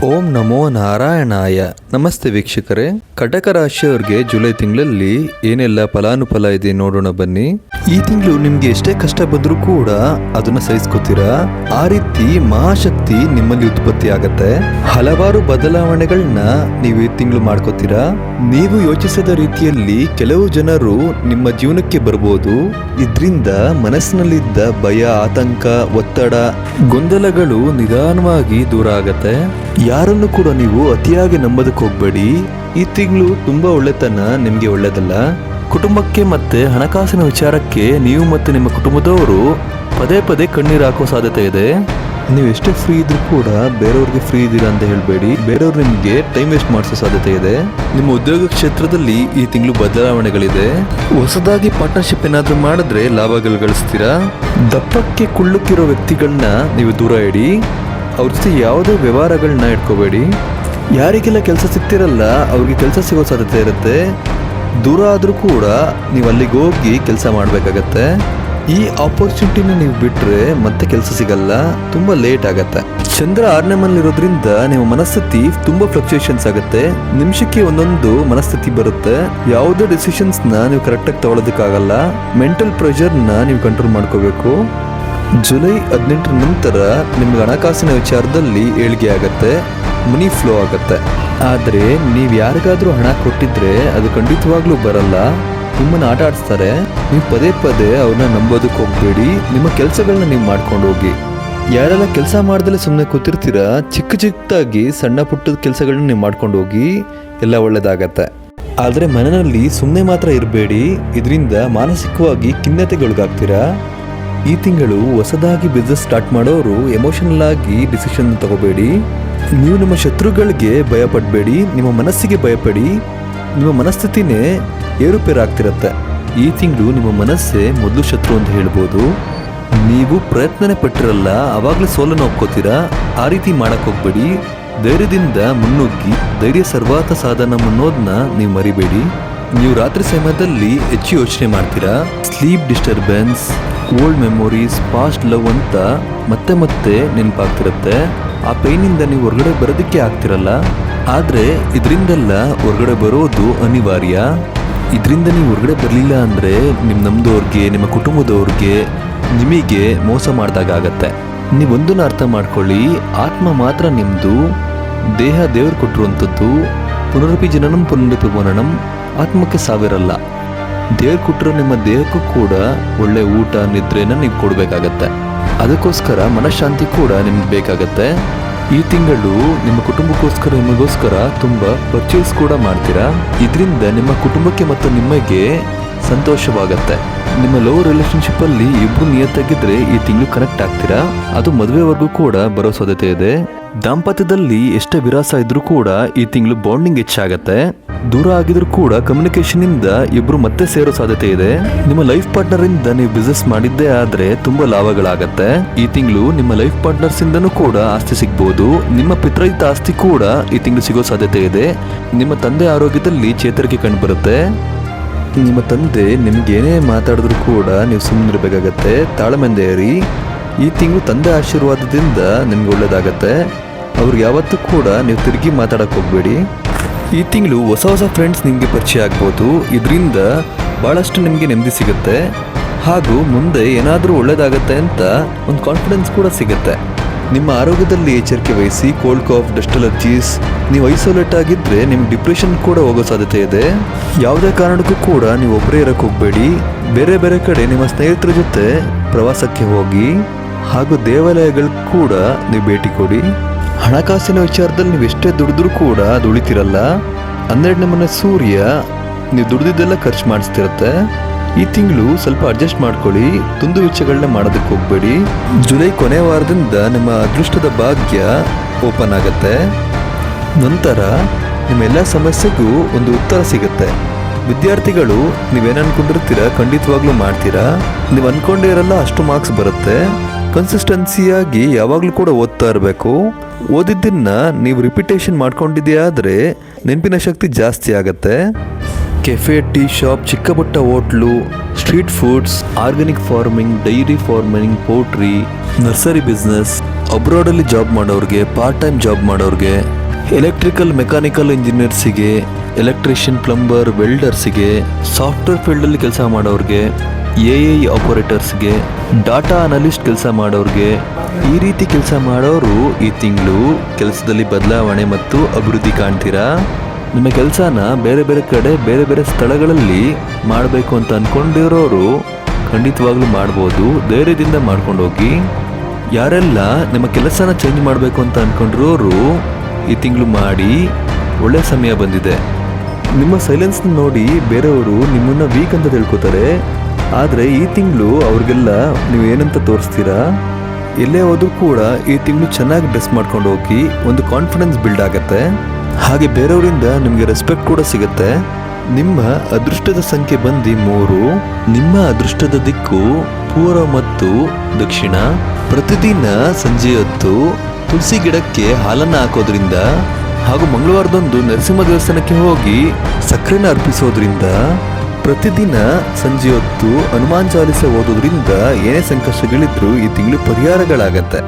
ಓಂ ನಮೋ ನಾರಾಯಣಾಯ. ನಮಸ್ತೆ ವೀಕ್ಷಕರೇ, ಕಟಕ ರಾಶಿಯವರಿಗೆ ಜುಲೈ ತಿಂಗಳಲ್ಲಿ ಏನೆಲ್ಲ ಫಲಾನುಫಲ ಇದೆ ನೋಡೋಣ ಬನ್ನಿ. ಈ ತಿಂಗಳು ನಿಮ್ಗೆ ಎಷ್ಟೇ ಕಷ್ಟ ಬಂದರೂ ಕೂಡ ಅದನ್ನ ಸಹಿಸ್ಕೋತೀರಾ. ಆ ರೀತಿ ಮಹಾಶಕ್ತಿ ನಿಮ್ಮಲ್ಲಿ ಉತ್ಪತ್ತಿ ಆಗತ್ತೆ. ಹಲವಾರು ಬದಲಾವಣೆಗಳನ್ನ ನೀವು ಈ ತಿಂಗಳು ಮಾಡ್ಕೋತೀರಾ. ನೀವು ಯೋಚಿಸದ ರೀತಿಯಲ್ಲಿ ಕೆಲವು ಜನರು ನಿಮ್ಮ ಜೀವನಕ್ಕೆ ಬರ್ಬೋದು. ಇದ್ರಿಂದ ಮನಸ್ಸಿನಲ್ಲಿದ್ದ ಭಯ, ಆತಂಕ, ಒತ್ತಡ, ಗೊಂದಲಗಳು ನಿಧಾನವಾಗಿ ದೂರ ಆಗತ್ತೆ. ಯಾರನ್ನು ಕೂಡ ನೀವು ಅತಿಯಾಗಿ ನಂಬೋದಕ್ಕೆ ಹೋಗ್ಬೇಡಿ. ಈ ತಿಂಗಳು ತುಂಬಾ ಒಳ್ಳೆತನ ನಿಮ್ಗೆ ಒಳ್ಳೇದಲ್ಲ. ಕುಟುಂಬಕ್ಕೆ ಮತ್ತೆ ಹಣಕಾಸಿನ ವಿಚಾರಕ್ಕೆ ನೀವು ಮತ್ತೆ ನಿಮ್ಮ ಕುಟುಂಬದವರು ಪದೇ ಪದೇ ಕಣ್ಣೀರು ಹಾಕೋ ಸಾಧ್ಯತೆ ಇದೆ. ನೀವು ಎಷ್ಟೇ ಫ್ರೀ ಇದ್ರೂ ಕೂಡ ಬೇರೆಯವ್ರಿಗೆ ಫ್ರೀ ಇದ್ದೀರಾ ಅಂತ ಹೇಳಬೇಡಿ. ಬೇರೆಯವ್ರು ನಿಮಗೆ ಟೈಮ್ ವೇಸ್ಟ್ ಮಾಡಿಸೋ ಸಾಧ್ಯತೆ ಇದೆ. ನಿಮ್ಮ ಉದ್ಯೋಗ ಕ್ಷೇತ್ರದಲ್ಲಿ ಈ ತಿಂಗಳು ಬದಲಾವಣೆಗಳಿದೆ. ಹೊಸದಾಗಿ ಪಾರ್ಟ್ನರ್ಶಿಪ್ ಏನಾದ್ರೂ ಮಾಡಿದ್ರೆ ಲಾಭಗಳು ಗಳಿಸ್ತೀರಾ. ದಪ್ಪಕ್ಕೆ ಕುಳ್ಳಕ್ಕಿರೋ ವ್ಯಕ್ತಿಗಳನ್ನ ನೀವು ದೂರ ಇಡಿ. ಅವ್ರ ಜೊತೆ ಯಾವುದೇ ವ್ಯವಹಾರಗಳನ್ನ ಇಟ್ಕೋಬೇಡಿ. ಯಾರಿಗೆಲ್ಲ ಕೆಲಸ ಸಿಗ್ತಿರಲ್ಲ ಅವ್ರಿಗೆ ಕೆಲಸ ಸಿಗೋ ಸಾಧ್ಯತೆ ಇರುತ್ತೆ. ದೂರ ಆದರೂ ಕೂಡ ನೀವು ಅಲ್ಲಿಗೆ ಹೋಗಿ ಕೆಲಸ ಮಾಡಬೇಕಾಗತ್ತೆ. ಈ ಆಪರ್ಚುನಿಟಿನ ನೀವು ಬಿಟ್ಟರೆ ಮತ್ತೆ ಕೆಲಸ ಸಿಗಲ್ಲ, ತುಂಬ ಲೇಟ್ ಆಗತ್ತೆ. ಚಂದ್ರ 6ನೇ ಮನೆಯಲ್ಲಿರೋದ್ರಿಂದ ನಿಮ್ಮ ಮನಸ್ಥಿತಿ ತುಂಬ ಫ್ಲಕ್ಚುಯೇಷನ್ಸ್ ಆಗುತ್ತೆ. ನಿಮಿಷಕ್ಕೆ ಒಂದೊಂದು ಮನಸ್ಥಿತಿ ಬರುತ್ತೆ. ಯಾವುದೇ ಡಿಸಿಷನ್ಸ್ನ ನೀವು ಕರೆಕ್ಟಾಗಿ ತಗೊಳ್ಳೋದಕ್ಕಾಗಲ್ಲ. ಮೆಂಟಲ್ ಪ್ರೆಷರ್ನ ನೀವು ಕಂಟ್ರೋಲ್ ಮಾಡ್ಕೋಬೇಕು. ಜುಲೈ 18 ನಂತರ ನಿಮ್ಗೆ ಹಣಕಾಸಿನ ವಿಚಾರದಲ್ಲಿ ಏಳಿಗೆ ಆಗತ್ತೆ, ಮನಿ ಫ್ಲೋ ಆಗತ್ತೆ. ಆದರೆ ನೀವು ಯಾರಿಗಾದ್ರೂ ಹಣ ಕೊಟ್ಟಿದ್ರೆ ಅದು ಖಂಡಿತವಾಗ್ಲೂ ಬರಲ್ಲ. ನಿಮ್ಮನ್ನು ಆಟ ಆಡಿಸ್ತಾರೆ. ನೀವು ಪದೇ ಪದೇ ಅವ್ರನ್ನ ನಂಬೋದಕ್ಕೆ ಹೋಗ್ಬೇಡಿ. ನಿಮ್ಮ ಕೆಲಸಗಳನ್ನ ನೀವು ಮಾಡ್ಕೊಂಡು ಹೋಗಿ. ಯಾರೆಲ್ಲ ಕೆಲಸ ಮಾಡ್ದಲೇ ಸುಮ್ಮನೆ ಕೂತಿರ್ತೀರಾ, ಚಿಕ್ಕ ಚಿಕ್ಕದಾಗಿ ಸಣ್ಣ ಪುಟ್ಟದ ಕೆಲಸಗಳನ್ನ ನೀವು ಮಾಡ್ಕೊಂಡು ಹೋಗಿ, ಎಲ್ಲ ಒಳ್ಳೇದಾಗತ್ತೆ. ಆದರೆ ಮನೆಯಲ್ಲಿ ಸುಮ್ಮನೆ ಮಾತ್ರ ಇರಬೇಡಿ. ಇದರಿಂದ ಮಾನಸಿಕವಾಗಿ ಖಿನ್ನತೆಗೊಳಗಾಗ್ತೀರಾ. ಈ ತಿಂಗಳು ಹೊಸದಾಗಿ ಬಿಸ್ನೆಸ್ ಸ್ಟಾರ್ಟ್ ಮಾಡೋರು ಎಮೋಷನಲ್ ಆಗಿ ಡಿಸಿಷನ್ ತಗೋಬೇಡಿ. ನೀವು ನಿಮ್ಮ ಶತ್ರುಗಳಿಗೆ ಭಯಪಡಬೇಡಿ, ನಿಮ್ಮ ಮನಸ್ಸಿಗೆ ಭಯಪಡಿ. ನಿಮ್ಮ ಮನಸ್ಥಿತಿನೇ ಏರುಪೇರಾಗ್ತಿರತ್ತೆ. ಈ ತಿಂಗಳು ನಿಮ್ಮ ಮನಸ್ಸೇ ಮೊದಲು ಶತ್ರು ಅಂತ ಹೇಳ್ಬೋದು. ನೀವು ಪ್ರಯತ್ನನೇ ಪಟ್ಟಿರಲ್ಲ, ಆವಾಗಲೇ ಸೋಲನ್ನು ಒಪ್ಕೋತೀರಾ. ಆ ರೀತಿ ಮಾಡಕ್ಕೆ ಹೋಗ್ಬೇಡಿ. ಧೈರ್ಯದಿಂದ ಮುನ್ನುಗ್ಗಿ. ಧೈರ್ಯ ಸರ್ವಾತ ಸಾಧನ ಅನ್ನೋದನ್ನ ನೀವು ಮರಿಬೇಡಿ. ನೀವು ರಾತ್ರಿ ಸಮಯದಲ್ಲಿ ಹೆಚ್ಚು ಯೋಚನೆ ಮಾಡ್ತೀರಾ. Sleep disturbance, old memories, past love ಅಂತ ಮತ್ತೆ ಮತ್ತೆ ನೆನಪಾಗ್ತಿರುತ್ತೆ. ಆ ಪೈನಿಂದ ನೀವು ಹೊರಗಡೆ ಬರೋದಕ್ಕೆ ಆಗ್ತಿರಲ್ಲ. ಆದರೆ ಇದರಿಂದೆಲ್ಲ ಹೊರಗಡೆ ಬರೋದು ಅನಿವಾರ್ಯ. ಇದರಿಂದ ನೀವು ಹೊರಗಡೆ ಬರಲಿಲ್ಲ ಅಂದರೆ ನಿಮ್ಮ ನಮ್ಮದವ್ರಿಗೆ, ನಿಮ್ಮ ಕುಟುಂಬದವ್ರಿಗೆ, ನಿಮಗೆ ಮೋಸ ಮಾಡಿದಾಗತ್ತೆ. ನೀವೊಂದನ್ನು ಅರ್ಥ ಮಾಡ್ಕೊಳ್ಳಿ, ಆತ್ಮ ಮಾತ್ರ ನಿಮ್ಮದು, ದೇಹ ದೇವರು ಕೊಟ್ಟಿರುವಂಥದ್ದು. ಪುನರಪಿ ಜನನಂ ಪುನರಪಿ ಮರಣಂ. ಆತ್ಮಕ್ಕೆ ಸಾವಿರಲ್ಲ. ದೇವ್ರು ಕೊಟ್ಟಿರೋ ನಿಮ್ಮ ದೇಹಕ್ಕೂ ಕೂಡ ಒಳ್ಳೆ ಊಟ, ನಿದ್ರೆನ ನೀವು ಕೊಡಬೇಕಾಗತ್ತೆ. ಅದಕ್ಕೋಸ್ಕರ ಮನಃಶಾಂತಿ ಕೂಡ ನಿಮ್ಗೆ ಬೇಕಾಗತ್ತೆ. ಈ ತಿಂಗಳು ನಿಮ್ಮ ಕುಟುಂಬಕ್ಕೋಸ್ಕರ, ನಿಮಗೋಸ್ಕರ ತುಂಬ ಪರ್ಚೇಸ್ ಕೂಡ ಮಾಡ್ತೀರಾ. ಇದರಿಂದ ನಿಮ್ಮ ಕುಟುಂಬಕ್ಕೆ ಮತ್ತು ನಿಮಗೆ ಸಂತೋಷವಾಗತ್ತೆ. ನಿಮ್ಮ ಲವ್ ರಿಲೇಶನ್ಶಿಪ್ಪಲ್ಲಿ ಇಬ್ಬರು ನಿಯತ್ತಾಗಿದ್ರೆ ಈ ತಿಂಗಳು ಕನೆಕ್ಟ್ ಆಗ್ತೀರಾ. ಅದು ಮದುವೆವರೆಗೂ ಕೂಡ ಬರೋ ಸಾಧ್ಯತೆ ಇದೆ. ದಾಂಪತ್ಯದಲ್ಲಿ ಎಷ್ಟೇ ವಿರಾಸ ಇದ್ರೂ ಕೂಡ ಈ ತಿಂಗಳು ಬಾಂಡಿಂಗ್ ಹೆಚ್ಚಾಗತ್ತೆ. ದೂರ ಆಗಿದ್ರು ಕೂಡ ಕಮ್ಯುನಿಕೇಶನ್ ಇಂದ ಇಬ್ರು ಮತ್ತೆ ಸೇರೋ ಸಾಧ್ಯತೆ ಇದೆ. ನಿಮ್ಮ ಲೈಫ್ ಪಾರ್ಟ್ನರ್ ಇಂದ ನೀವು ಬಿಸ್ನೆಸ್ ಮಾಡಿದ್ದೇ ಆದ್ರೆ ತುಂಬಾ ಲಾಭಗಳಾಗತ್ತೆ. ಈ ತಿಂಗಳು ನಿಮ್ಮ ಲೈಫ್ ಪಾರ್ಟ್ನರ್ಸ್ ಇಂದನೂ ಕೂಡ ಆಸ್ತಿ ಸಿಗ್ಬಹುದು. ನಿಮ್ಮ ಪಿತ್ರಾರ್ಜಿತ ಆಸ್ತಿ ಕೂಡ ಈ ತಿಂಗಳು ಸಿಗೋ ಸಾಧ್ಯತೆ ಇದೆ. ನಿಮ್ಮ ತಂದೆ ಆರೋಗ್ಯದಲ್ಲಿ ಚೇತರಿಕೆ ಕಂಡುಬರುತ್ತೆ. ನಿಮ್ಮ ತಂದೆ ನಿಮ್ಗೇನೇ ಮಾತಾಡಿದ್ರು ಕೂಡ ನೀವು ಸುಮ್ಮನಿರ್ಬೇಕಾಗತ್ತೆ. ತಾಳ್ಮೆಯಿಂದ ಇರಿ. ಈ ತಿಂಗಳು ತಂದೆ ಆಶೀರ್ವಾದದಿಂದ ನಿಮ್ಗೆ ಒಳ್ಳೇದಾಗತ್ತೆ. ಅವ್ರಿಗೆ ಯಾವತ್ತೂ ಕೂಡ ನೀವು ತಿರುಗಿ ಮಾತಾಡಕ್ಕೆ ಹೋಗ್ಬೇಡಿ. ಈ ತಿಂಗಳು ಹೊಸ ಹೊಸ ಫ್ರೆಂಡ್ಸ್ ನಿಮಗೆ ಪರಿಚಯ ಆಗ್ಬೋದು. ಇದರಿಂದ ಭಾಳಷ್ಟು ನಿಮಗೆ ನೆಮ್ಮದಿ ಸಿಗುತ್ತೆ. ಹಾಗೂ ಮುಂದೆ ಏನಾದರೂ ಒಳ್ಳೇದಾಗತ್ತೆ ಅಂತ ಒಂದು ಕಾನ್ಫಿಡೆನ್ಸ್ ಕೂಡ ಸಿಗುತ್ತೆ. ನಿಮ್ಮ ಆರೋಗ್ಯದಲ್ಲಿ ಎಚ್ಚರಿಕೆ ವಹಿಸಿ. ಕೋಲ್ಡ್ ಕಾಫ್, ಡಸ್ಟ್ ಅಲರ್ಜೀಸ್, ನೀವು ಐಸೋಲೇಟ್ ಆಗಿದ್ದರೆ ನಿಮ್ಗೆ ಡಿಪ್ರೆಷನ್ ಕೂಡ ಹೋಗೋ ಸಾಧ್ಯತೆ ಇದೆ. ಯಾವುದೇ ಕಾರಣಕ್ಕೂ ಕೂಡ ನೀವು ಒಬ್ಬರೇ ಇರೋಕ್ಕೆ ಹೋಗಬೇಡಿ. ಬೇರೆ ಬೇರೆ ಕಡೆ ನಿಮ್ಮ ಸ್ನೇಹಿತರ ಜೊತೆ ಪ್ರವಾಸಕ್ಕೆ ಹೋಗಿ. ಹಾಗೂ ದೇವಾಲಯಗಳು ಕೂಡ ನೀವು ಭೇಟಿ ಕೊಡಿ. ಹಣಕಾಸಿನ ವಿಚಾರದಲ್ಲಿ ನೀವು ಎಷ್ಟೇ ದುಡಿದ್ರೂ ಕೂಡ ಅದು ಉಳಿತಿರಲ್ಲ. 12ನೇ ಮನೆ ಸೂರ್ಯ ನೀವು ದುಡಿದಿದ್ದೆಲ್ಲ ಖರ್ಚು ಮಾಡಿಸ್ತಿರತ್ತೆ. ಈ ತಿಂಗಳು ಸ್ವಲ್ಪ ಅಡ್ಜಸ್ಟ್ ಮಾಡ್ಕೊಳ್ಳಿ. ತುಂದು ವೆಚ್ಚಗಳನ್ನ ಮಾಡೋದಕ್ಕೆ ಹೋಗಬೇಡಿ. ಜುಲೈ ಕೊನೆ ವಾರದಿಂದ ನಿಮ್ಮ ಅದೃಷ್ಟದ ಭಾಗ್ಯ ಓಪನ್ ಆಗತ್ತೆ. ನಂತರ ನಿಮ್ಮೆಲ್ಲ ಸಮಸ್ಯೆಗೂ ಒಂದು ಉತ್ತರ ಸಿಗುತ್ತೆ. ವಿದ್ಯಾರ್ಥಿಗಳು ನೀವೇನು ಅನ್ಕೊಂಡಿರ್ತೀರಾ ಖಂಡಿತವಾಗ್ಲೂ ಮಾಡ್ತೀರಾ. ನೀವು ಅನ್ಕೊಂಡೇ ಇರಲ್ಲ ಅಷ್ಟು ಮಾರ್ಕ್ಸ್ ಬರುತ್ತೆ. ಕನ್ಸಿಸ್ಟೆನ್ಸಿಯಾಗಿ ಯಾವಾಗಲೂ ಕೂಡ ಓದ್ತಾ ಇರಬೇಕು. ಓದಿದ್ದನ್ನ ನೀವು ರಿಪಿಟೇಷನ್ ಮಾಡ್ಕೊಂಡಿದೆಯಾ ಆದರೆ ನೆನಪಿನ ಶಕ್ತಿ ಜಾಸ್ತಿ ಆಗತ್ತೆ. ಕೆಫೆ, ಟೀ ಶಾಪ್, ಚಿಕ್ಕ ಪುಟ್ಟ hotel, street foods, organic farming, dairy farming, poultry, nursery business, ಅಬ್ರಾಡಲ್ಲಿ ಜಾಬ್ ಮಾಡೋರಿಗೆ, ಪಾರ್ಟ್ ಟೈಮ್ ಜಾಬ್ ಮಾಡೋರಿಗೆ, ಎಲೆಕ್ಟ್ರಿಕಲ್ ಮೆಕ್ಯಾನಿಕಲ್ ಇಂಜಿನಿಯರ್ಸಿಗೆ, ಎಲೆಕ್ಟ್ರಿಷಿಯನ್, ಪ್ಲಂಬರ್, ವೆಲ್ಡರ್ಸಿಗೆ, ಸಾಫ್ಟ್ವೇರ್ ಫೀಲ್ಡಲ್ಲಿ ಕೆಲಸ ಮಾಡೋರಿಗೆ, AI ಆಪರೇಟರ್ಸ್ಗೆ, ಡಾಟಾ ಅನಲಿಸ್ಟ್ ಕೆಲಸ ಮಾಡೋರಿಗೆ, ಈ ರೀತಿ ಕೆಲಸ ಮಾಡೋರು ಈ ತಿಂಗಳು ಕೆಲಸದಲ್ಲಿ ಬದಲಾವಣೆ ಮತ್ತು ಅಭಿವೃದ್ಧಿ ಕಾಣ್ತೀರಾ. ನಿಮ್ಮ ಕೆಲಸನ ಬೇರೆ ಬೇರೆ ಕಡೆ ಬೇರೆ ಬೇರೆ ಸ್ಥಳಗಳಲ್ಲಿ ಮಾಡಬೇಕು ಅಂತ ಅಂದ್ಕೊಂಡಿರೋರು ಖಂಡಿತವಾಗ್ಲೂ ಮಾಡ್ಬೋದು. ಧೈರ್ಯದಿಂದ ಮಾಡ್ಕೊಂಡು ಹೋಗಿ. ಯಾರೆಲ್ಲ ನಿಮ್ಮ ಕೆಲಸನ ಚೇಂಜ್ ಮಾಡಬೇಕು ಅಂತ ಅಂದ್ಕೊಂಡಿರೋರು ಈ ತಿಂಗಳು ಮಾಡಿ. ಒಳ್ಳೆ ಸಮಯ ಬಂದಿದೆ. ನಿಮ್ಮ ಸೈಲೆನ್ಸ್ನ ನೋಡಿ ಬೇರೆಯವರು ನಿಮ್ಮನ್ನು ವೀಕ್ ಅಂತ ತಿಳ್ಕೊತಾರೆ. ಆದರೆ ಈ ತಿಂಗಳು ಅವ್ರಿಗೆಲ್ಲ ನೀವು ಏನಂತ ತೋರಿಸ್ತೀರಾ. ಎಲ್ಲೇ ಹೋದ್ರೂ ಕೂಡ ಈ ತಿಂಗಳು ಚೆನ್ನಾಗಿ ಡ್ರೆಸ್ ಮಾಡ್ಕೊಂಡು ಹೋಗಿ. ಒಂದು ಕಾನ್ಫಿಡೆನ್ಸ್ ಬಿಲ್ಡ್ ಆಗುತ್ತೆ. ಹಾಗೆ ಬೇರೆಯವರಿಂದ ನಿಮಗೆ ರೆಸ್ಪೆಕ್ಟ್ ಕೂಡ ಸಿಗುತ್ತೆ. ನಿಮ್ಮ ಅದೃಷ್ಟದ ಸಂಖ್ಯೆ ಬಂದು 3. ನಿಮ್ಮ ಅದೃಷ್ಟದ ದಿಕ್ಕು ಪೂರ್ವ ಮತ್ತು ದಕ್ಷಿಣ. ಪ್ರತಿದಿನ ಸಂಜೆ ಹೊತ್ತು ತುಳಸಿ ಗಿಡಕ್ಕೆ ಹಾಲನ್ನು ಹಾಕೋದ್ರಿಂದ ಹಾಗೂ ಮಂಗಳವಾರದಂದು ನರಸಿಂಹ ದೇವಸ್ಥಾನಕ್ಕೆ ಹೋಗಿ ಸಕ್ಕರೆನ ಅರ್ಪಿಸೋದ್ರಿಂದ, ಪ್ರತಿದಿನ ಸಂಜೆ ಹೊತ್ತು ಹನುಮಾನ್ ಚಾಲಿಸ ಓದೋದ್ರಿಂದ ಏನೇ ಸಂಕಷ್ಟಗಳಿದ್ರೂ ಈ ತಿಂಗಳು ಪರಿಹಾರಗಳಾಗತ್ತೆ.